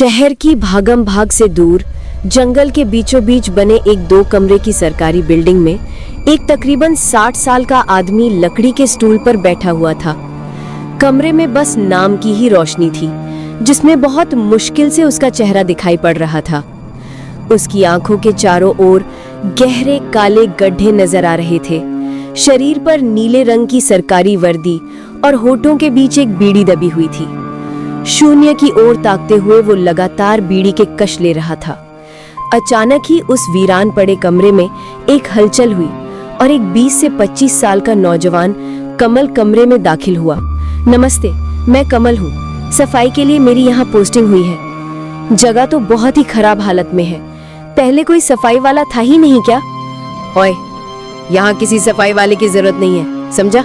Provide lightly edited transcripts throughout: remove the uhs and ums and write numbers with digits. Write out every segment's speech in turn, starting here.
शहर की भागम भाग से दूर जंगल के बीचों बीच बने एक 2 कमरे की सरकारी बिल्डिंग में एक तकरीबन 60 साल का आदमी लकड़ी के स्टूल पर बैठा हुआ था। कमरे में बस नाम की ही रोशनी थी, जिसमें बहुत मुश्किल से उसका चेहरा दिखाई पड़ रहा था। उसकी आंखों के चारों ओर गहरे काले गड्ढे नजर आ रहे थे। शरीर पर नीले रंग की सरकारी वर्दी और होठों के बीच एक बीड़ी दबी हुई थी। शून्य की ओर ताकते हुए वो लगातार बीड़ी के कश ले रहा था। अचानक ही उस वीरान पड़े कमरे में एक हलचल हुई और एक 20 से 25 साल का नौजवान कमल कमरे में दाखिल हुआ। नमस्ते, मैं कमल हूँ। सफाई के लिए मेरी यहाँ पोस्टिंग हुई है। जगह तो बहुत ही खराब हालत में है। पहले कोई सफाई वाला था ही नहीं क्या? ओए, यहाँ किसी सफाई वाले की जरूरत नहीं है, समझा?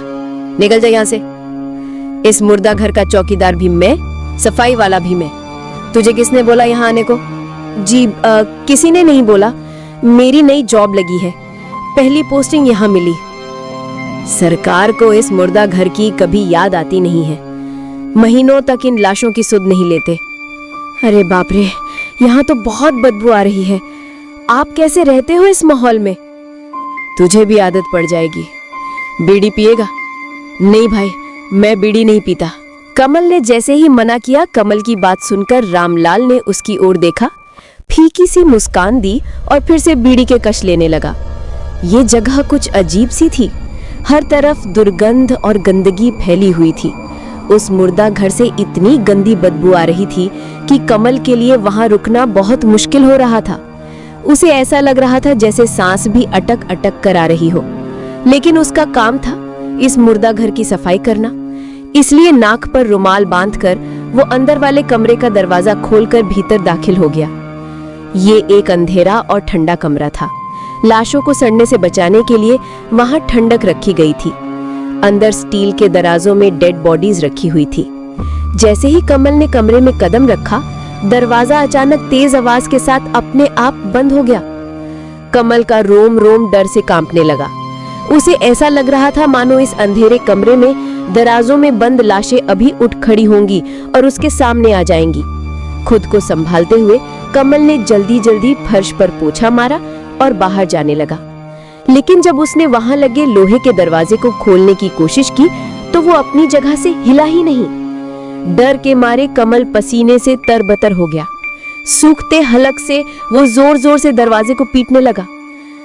निकल जा यहाँ से। इस मुर्दा घर का चौकीदार भी मैं, सफाई वाला भी मैं। तुझे किसने बोला यहाँ आने को? जी किसी ने नहीं बोला। मेरी नई जॉब लगी है, पहली पोस्टिंग यहाँ मिली। सरकार को इस मुर्दा घर की कभी याद आती नहीं है। महीनों तक इन लाशों की सुध नहीं लेते। अरे बाप रे, यहाँ तो बहुत बदबू आ रही है। आप कैसे रहते हो इस माहौल में? तुझे भी आदत पड़ जाएगी। बीड़ी पिएगा? नहीं भाई, मैं बीड़ी नहीं पीता। कमल ने जैसे ही मना किया, कमल की बात सुनकर रामलाल ने उसकी ओर देखा, फीकी सी मुस्कान दी और फिर से बीड़ी के कश लेने लगा। ये जगह कुछ अजीब सी थी। हर तरफ दुर्गंध और गंदगी फैली हुई थी। उस मुर्दा घर से इतनी गंदी बदबू आ रही थी कि कमल के लिए वहां रुकना बहुत मुश्किल हो रहा था। उसे ऐसा लग रहा था जैसे सांस भी अटक अटक कर आ रही हो। लेकिन उसका काम था इस मुर्दा घर की सफाई करना, इसलिए नाक पर रुमाल बांधकर वो अंदर वाले कमरे का दरवाजा खोलकर भीतर दाखिल हो गया। ये एक अंधेरा और ठंडा कमरा था। लाशों को सड़ने से बचाने के लिए वहां ठंडक रखी गई थी। अंदर स्टील के दराजों में डेड बॉडीज रखी हुई थी। जैसे ही कमल ने कमरे में कदम रखा, दरवाजा अचानक तेज आवाज के साथ अपने आप बंद हो गया। कमल का रोम रोम डर से कांपने लगा। उसे ऐसा लग रहा था मानो इस अंधेरे कमरे में दराजों में बंद लाशें अभी उठ खड़ी होंगी और उसके सामने आ जाएंगी। खुद को संभालते हुए कमल ने जल्दी जल्दी फर्श पर पोछा मारा और बाहर जाने लगा। लेकिन जब उसने वहां लगे लोहे के दरवाजे को खोलने की कोशिश की तो वो अपनी जगह से हिला ही नहीं। डर के मारे कमल पसीने से तरबतर हो गया। सूखते हलक से वो जोर जोर से दरवाजे को पीटने लगा,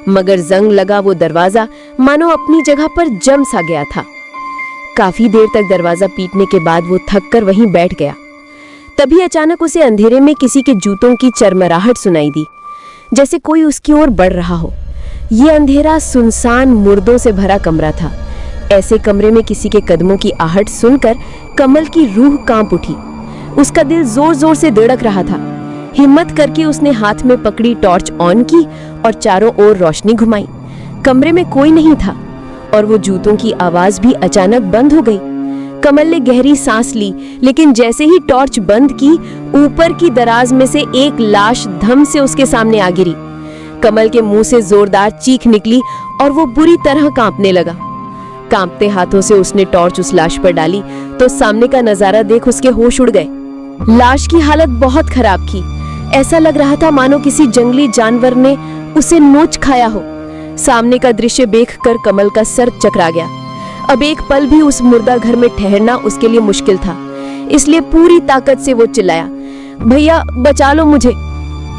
मगर जंग लगा वो दरवाजा मानो अपनी जगह पर जम सा गया था। काफी देर तक दरवाजा पीटने के बाद वो थक कर वहीं बैठ गया। तभी अचानक उसे अंधेरे में किसी के जूतों की चरमराहट सुनाई दी, जैसे कोई उसकी ओर बढ़ रहा हो। ये अंधेरा सुनसान मुर्दों से भरा कमरा था। ऐसे कमरे में किसी के कदमों की आहट सुनकर कमल की रूह कांप उठी। उसका दिल जोर जोर से धड़क रहा था। हिम्मत करके उसने हाथ में पकड़ी टॉर्च ऑन की और चारों ओर रोशनी घुमाई। कमरे में कोई नहीं था और वो जूतों की आवाज भी अचानक बंद हो गई। कमल ने गहरी सांस ली, लेकिन जैसे ही टॉर्च बंद की, ऊपर की दराज में से एक लाश धम से उसके सामने आ गिरी। कमल के मुंह से जोरदार चीख निकली और वो बुरी तरह कांपने लगा। कांपते हाथों से उसने टॉर्च उस लाश पर डाली तो सामने का नजारा देख उसके होश उड़ गए। लाश की हालत बहुत खराब थी। ऐसा लग रहा था मानो किसी जंगली जानवर ने उसे नोच खाया हो। सामने का दृश्य देखकर कमल का सर चकरा गया। अब एक पल भी उस मुर्दा घर में ठहरना उसके लिए मुश्किल था, इसलिए पूरी ताकत से वो चिल्लाया, भैया बचा लो मुझे।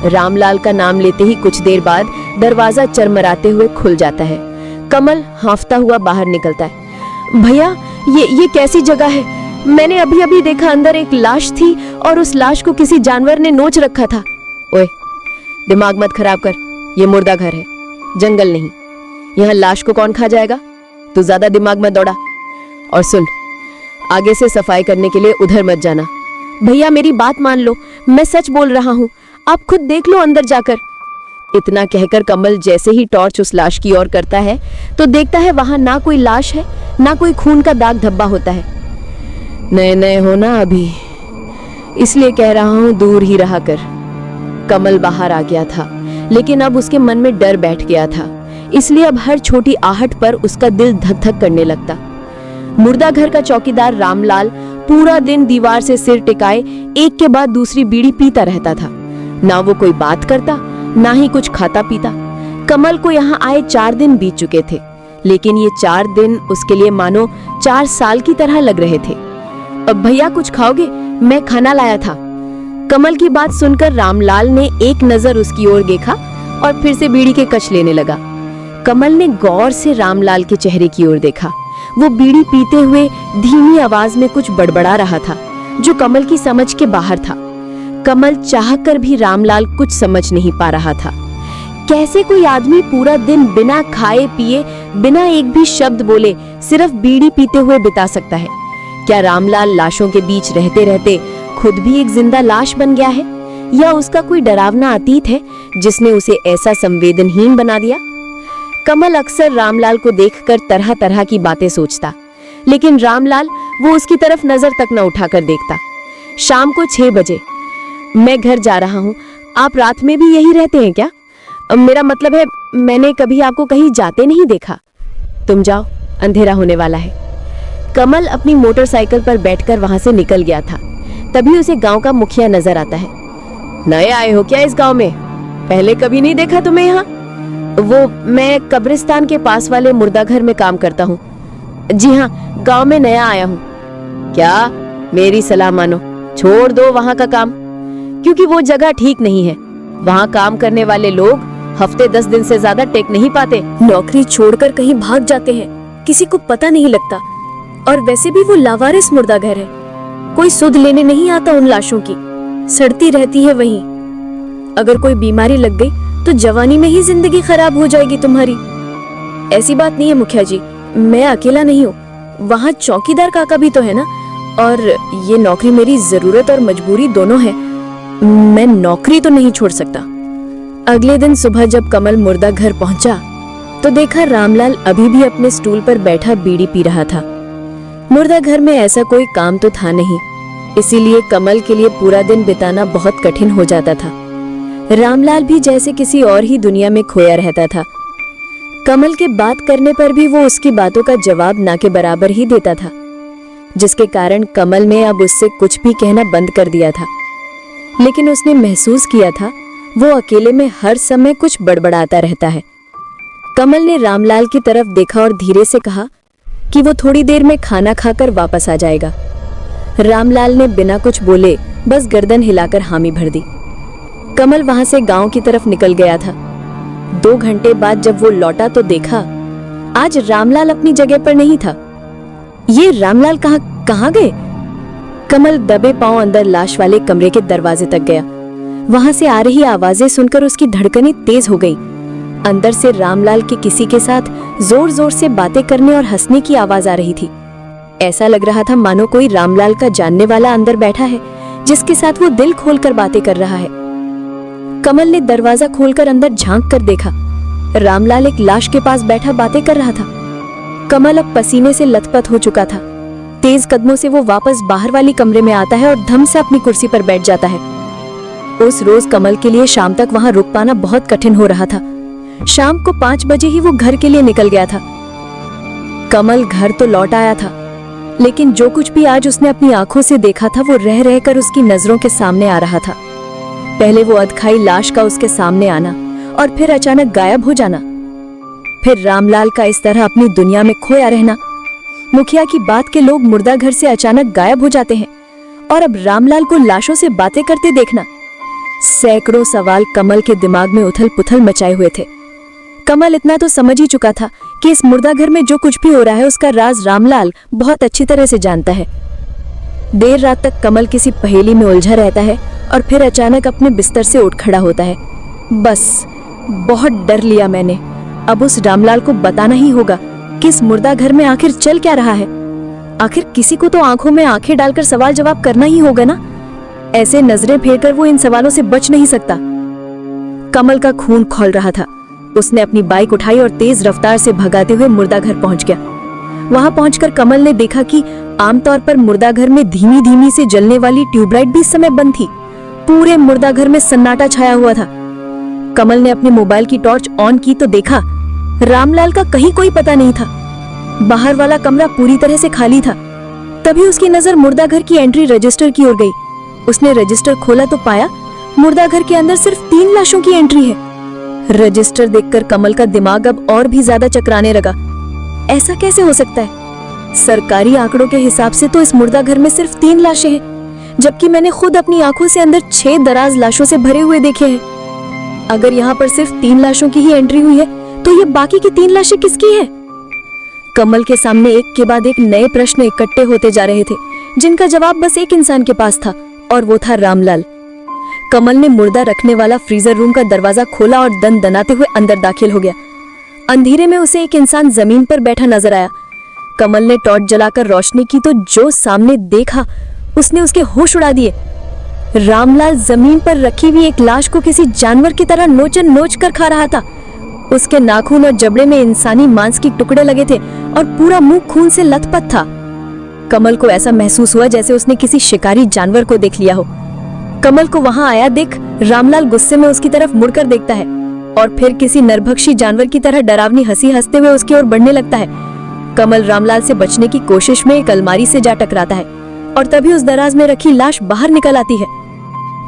रामलाल का नाम लेते ही कुछ देर बाद दरवाजा चरमराते हुए खुल जाता है। कमल हांफता हुआ बाहर निकलता है। भैया, ये कैसी जगह है? मैंने अभी अभी देखा अंदर एक लाश थी और उस लाश को किसी जानवर ने नोच रखा था। ओए, दिमाग मत खराब कर। ये मुर्दा घर है, जंगल नहीं। यहाँ लाश को कौन खा जाएगा? तू ज्यादा दिमाग मत दौड़ा। और सुन, आगे से सफाई करने के लिए उधर मत जाना। भैया मेरी बात मान लो, मैं सच बोल रहा हूँ। आप खुद देख लो अंदर जाकर। इतना कहकर कमल जैसे ही टॉर्च उस लाश की ओर करता है तो देखता है वहां ना कोई लाश है, ना कोई खून का दाग धब्बा होता है। नए नए हो ना अभी, इसलिए कह रहा हूं दूर ही रहा कर। कमल बाहर आ गया था, लेकिन अब उसके मन में डर बैठ गया था, इसलिए अब हर छोटी आहट पर उसका दिल धक धक करने लगता। मुर्दा घर का चौकीदार रामलाल पूरा दिन दीवार से सिर टिकाए एक के बाद दूसरी बीड़ी पीता रहता था। ना वो कोई बात करता, ना ही कुछ खाता पीता। कमल को यहाँ आए 4 दिन बीत चुके थे, लेकिन ये 4 दिन उसके लिए मानो 4 साल की तरह लग रहे थे। अब भैया कुछ खाओगे? मैं खाना लाया था। कमल की बात सुनकर रामलाल ने एक नजर उसकी ओर देखा और फिर से बीड़ी के कच लेने लगा। कमल ने गौर से रामलाल के चेहरे की ओर देखा। वो बीड़ी पीते हुए धीमी आवाज में कुछ बड़बड़ा रहा था, जो कमल की समझ के बाहर था। कमल चाहकर भी रामलाल कुछ समझ नहीं पा रहा था। कैसे कोई आदमी पूरा दिन बिना खाए पिए, बिना एक भी शब्द बोले, सिर्फ बीड़ी पीते हुए बिता सकता है? क्या रामलाल लाशों के बीच रहते रहते खुद भी एक जिंदा लाश बन गया है, या उसका कोई डरावना अतीत है जिसने उसे ऐसा संवेदनहीन बना दिया? कमल अक्सर रामलाल को देखकर तरह तरह की बातें सोचता, लेकिन रामलाल वो उसकी तरफ नजर तक न उठाकर देखता। शाम को 6 बजे, मैं घर जा रहा हूँ, आप रात में भी यही रहते हैं क्या? मेरा मतलब है, मैंने कभी आपको कहीं जाते नहीं देखा। तुम जाओ, अंधेरा होने वाला है। कमल अपनी मोटरसाइकिल पर बैठकर वहां से निकल गया था। तभी उसे गांव का मुखिया नजर आता है। नए आए हो क्या इस गांव में? पहले कभी नहीं देखा तुम्हें यहाँ? वो, मैं कब्रिस्तान के पास वाले मुर्दाघर में काम करता हूँ। जी हाँ, गांव में नया आया हूँ। क्या? मेरी सलाह मानो, छोड़ दो वहाँ का काम, क्योंकि वो जगह ठीक नहीं है। वहाँ काम करने वाले लोग हफ्ते 10 दिन से ज्यादा टेक नहीं पाते। नौकरी छोड़कर कहीं भाग जाते हैं, किसी को पता नहीं लगता। और वैसे भी वो लावारिस मुर्दाघर है, कोई सुध लेने नहीं आता उन लाशों की, सड़ती रहती है वहीं। अगर कोई बीमारी लग गई तो जवानी में ही जिंदगी खराब हो जाएगी तुम्हारी। ऐसी बात नहीं है मुखिया जी, मैं अकेला नहीं हूँ, वहाँ चौकीदार काका भी तो है ना, और ये नौकरी मेरी जरूरत और मजबूरी दोनों है। मैं नौकरी तो नहीं छोड़ सकता। अगले दिन सुबह जब कमल मुर्दा घर पहुंचा तो देखा रामलाल अभी भी अपने स्टूल पर बैठा बीड़ी पी रहा था। मुर्दा घर में ऐसा कोई काम तो था नहीं, इसीलिए कमल के लिए पूरा दिन बिताना बहुत कठिन हो जाता था। रामलाल भी जैसे किसी और ही दुनिया में खोया रहता था। कमल के बात करने पर भी वो उसकी बातों का जवाब ना के बराबर ही देता था, जिसके कारण कमल ने अब उससे कुछ भी कहना बंद कर दिया था। लेकिन उसने महसूस किया था वो अकेले में हर समय कुछ बड़बड़ाता रहता है। कमल ने रामलाल की तरफ देखा और धीरे से कहा कि वो थोड़ी देर में खाना खाकर वापस आ जाएगा। रामलाल ने बिना कुछ बोले बस गर्दन हिलाकर हामी भर दी। कमल वहां से गांव की तरफ निकल गया था। 2 घंटे बाद जब वो लौटा तो देखा आज रामलाल अपनी जगह पर नहीं था। ये रामलाल कहाँ गए? कमल दबे पांव अंदर लाश वाले कमरे के दरवाजे तक गया। वहां से आ रही आवाजें सुनकर उसकी धड़कनें तेज हो गई। अंदर से रामलाल के किसी के साथ जोर जोर से बातें करने और हंसने की आवाज आ रही थी। ऐसा लग रहा था मानो कोई रामलाल का जानने वाला अंदर बैठा है, जिसके साथ वो दिल खोलकर बातें कर रहा है। कमल ने दरवाजा खोलकर अंदर झांक कर देखा। रामलाल एक लाश के पास बैठा बातें कर रहा था। कमल अब पसीने से लथपथ हो चुका था। तेज कदमों से वो वापस बाहर वाली कमरे में आता है और धम से अपनी कुर्सी पर बैठ जाता है। उस रोज कमल के लिए शाम तक वहां रुक पाना बहुत कठिन हो रहा था। शाम को 5 बजे ही वो घर के लिए निकल गया था। कमल घर तो लौट आया था, लेकिन जो कुछ भी आज उसने अपनी आंखों से देखा था वो रह रहकर उसकी नजरों के सामने आ रहा था। पहले वो अधखाई लाश का उसके सामने आना और फिर अचानक गायब हो जाना, फिर रामलाल का इस तरह अपनी दुनिया में खोया रहना। मुखिया की बात के लोग मुर्दा घर से अचानक गायब हो जाते हैं, और अब रामलाल को लाशों से बातें करते देखना। सैकड़ों सवाल कमल के दिमाग में उथल पुथल मचाए हुए थे। कमल इतना तो समझ ही चुका था कि इस मुर्दा घर में जो कुछ भी हो रहा है उसका राज रामलाल बहुत अच्छी तरह से जानता है। देर रात तक कमल किसी पहेली में उलझा रहता है और फिर अचानक अपने बिस्तर से उठ खड़ा होता है। बस बहुत डर लिया मैंने, अब उस रामलाल को बताना ही होगा कि इस मुर्दा घर में आखिर चल क्या रहा है। आखिर किसी को तो आंखों में आंखें डालकर सवाल जवाब करना ही होगा ना। ऐसे नजरें फेरकर वो इन सवालों से बच नहीं सकता। कमल का खून खौल रहा था। उसने अपनी बाइक उठाई और तेज रफ्तार से भगाते हुए मुर्दा घर पहुंच गया। वहां पहुंचकर कमल ने देखा कि आमतौर पर मुर्दा घर में धीमी धीमी से जलने वाली ट्यूबलाइट भी इस समय बंद थी। पूरे मुर्दा घर में सन्नाटा छाया हुआ था। कमल ने अपने मोबाइल की टॉर्च ऑन की तो देखा रामलाल का कहीं कोई पता नहीं था। बाहर वाला कमरा पूरी तरह से खाली था। तभी उसकी नजर मुर्दा घर की एंट्री रजिस्टर की ओर गई। उसने रजिस्टर खोला तो पाया मुर्दा घर के अंदर सिर्फ 3 लाशों की एंट्री है। रजिस्टर देखकर कमल का दिमाग अब और भी ज्यादा चकराने लगा। ऐसा कैसे हो सकता है? सरकारी आंकड़ों के हिसाब से तो इस मुर्दा घर में सिर्फ 3 लाशें हैं, जबकि मैंने खुद अपनी आंखों से अंदर 6 दराज लाशों से भरे हुए देखे हैं। अगर यहाँ पर सिर्फ 3 लाशों की ही एंट्री हुई है तो ये बाकी की 3 लाशें किसकी है? कमल के सामने एक के बाद एक नए प्रश्न इकट्ठे होते जा रहे थे, जिनका जवाब बस एक इंसान के पास था, और वो था रामलाल। कमल ने मुर्दा रखने वाला फ्रीजर रूम का दरवाजा खोला और दनाते हुए अंदर दाखिल हो गया। अंधेरे में उसे एक इंसान जमीन पर बैठा नजर आया। कमल ने टॉर्च जलाकर रोशनी की तो जो सामने देखा उसने उसके होश उड़ा दिए। रामलाल जमीन पर रखी हुई एक लाश को किसी जानवर की तरह नोचन नोच कर खा रहा था। उसके नाखून और जबड़े में इंसानी मांस के टुकड़े लगे थे और पूरा मुंह खून से लथपथ था। कमल को ऐसा महसूस हुआ जैसे उसने किसी शिकारी जानवर को देख लिया हो। कमल को वहां आया देख रामलाल गुस्से में उसकी तरफ मुड़कर देखता है और फिर किसी नरभक्षी जानवर की तरह डरावनी हंसी हंसते हुए उसकी ओर बढ़ने लगता है। कमल रामलाल से बचने की कोशिश में एक अलमारी से जा टकराता है और तभी उस दराज में रखी लाश बाहर निकल आती है।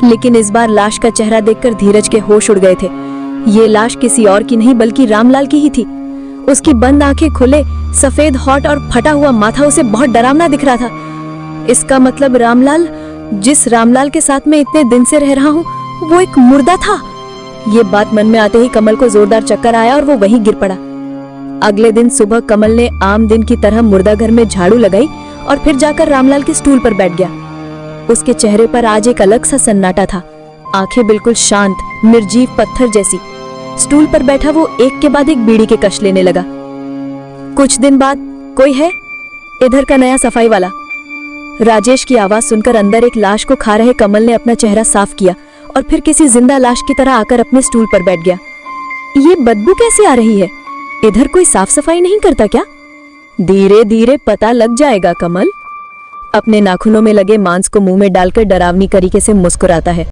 लेकिन इस बार लाश का चेहरा देखकर धीरज के होश उड़ गए थे। ये लाश किसी और की नहीं बल्कि रामलाल की ही थी। उसकी बंद आंखें खुले, सफेद होठ और फटा हुआ माथा उसे बहुत डरावना दिख रहा था। इसका मतलब रामलाल, जिस रामलाल के साथ मैं इतने दिन से रह रहा हूँ, वो एक मुर्दा था। ये बात मन में आते ही कमल को जोरदार चक्कर आया और वो वहीं गिर पड़ा। अगले दिन सुबह कमल ने आम दिन की तरह मुर्दा घर में झाड़ू लगाई और फिर जाकर रामलाल के स्टूल पर बैठ गया। उसके चेहरे पर आज एक अलग सा सन्नाटा था। आंखें बिल्कुल शांत, निर्जीव पत्थर जैसी। स्टूल पर बैठा वो एक के बाद एक बीड़ी के कश लेने लगा। कुछ दिन बाद, कोई है? इधर का नया सफाई वाला। राजेश की आवाज सुनकर अंदर एक लाश को खा रहे कमल ने अपना चेहरा साफ किया और फिर किसी जिंदा लाश की तरह आकर अपने स्टूल पर बैठ गया। ये बदबू कैसे आ रही है? इधर कोई साफ सफाई नहीं करता क्या? धीरे धीरे पता लग जाएगा कमल। अपने नाखूनों में लगे मांस को मुंह में डालकर डरावनी तरीके से मुस्कुराता है।